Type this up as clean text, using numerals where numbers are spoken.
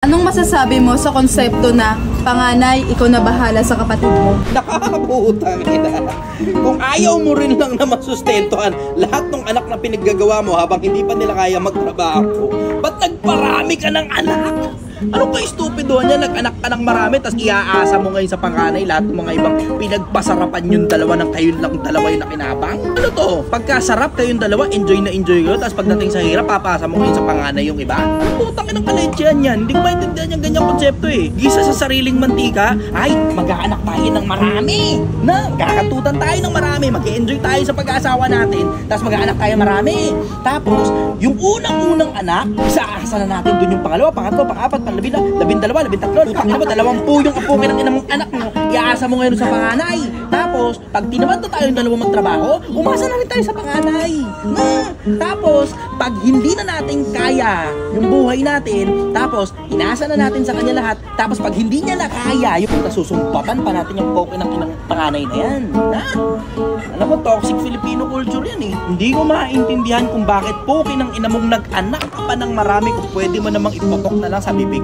Anong masasabi mo sa konsepto na panganay, ikaw na bahala sa kapatid mo? Nakakaputang ina. Kung ayaw mo rin lang na masustentuhan lahat ng anak na pinaggagawa mo habang hindi pa nila kaya magtrabaho, ba't nagparami ka ng anak? Ano ba stupido niya? Nag-anak ka ng marami tapos iaasa mo ngayon sa panganay lahat ng mga ibang pinagpasarapan yung dalawa ng kayo lang dalawa yung nakinabang? Ano to? Pagkasarap kayong dalawa, enjoy na enjoy kayo tapos pagdating sa hirap, papasa mo ngayon sa panganay yung iba? Ano putang inang kalensyan yan? Hindi ko maintindihan yung ganyang konsepto eh. Gisa sa sariling mantika, ay mag-aanak tayo ng marami na kakatutan tayo ng marami, mag-enjoy tayo sa pag-aasawa natin tapos mag-aanak tayo marami. Tapos, yung unang-unang anak, isaasa na natin dun yung pangalawa, pangatlo, pangapat, labindalawa, labintatlo, putang ina mo, 20 yung apo ng inang anak mo, iaasa mo ngayon sa panganay. Tapos, pag tinamad na tayong dalawa magtrabaho, umasa na rin tayo sa panganay. Tapos, pag hindi na natin kaya yung buhay natin, tapos, inaasa na natin sa kanya lahat, tapos pag hindi niya na kaya, yung nasusumpapan pa natin yung poke ng inang panganay na yan. Alam mo, toxic Filipino culture yan eh. Hindi ko maintindihan kung bakit poke ng ina mong nag-anak pa ng marami kung pwede mo namang ipotok na lang sa bibig.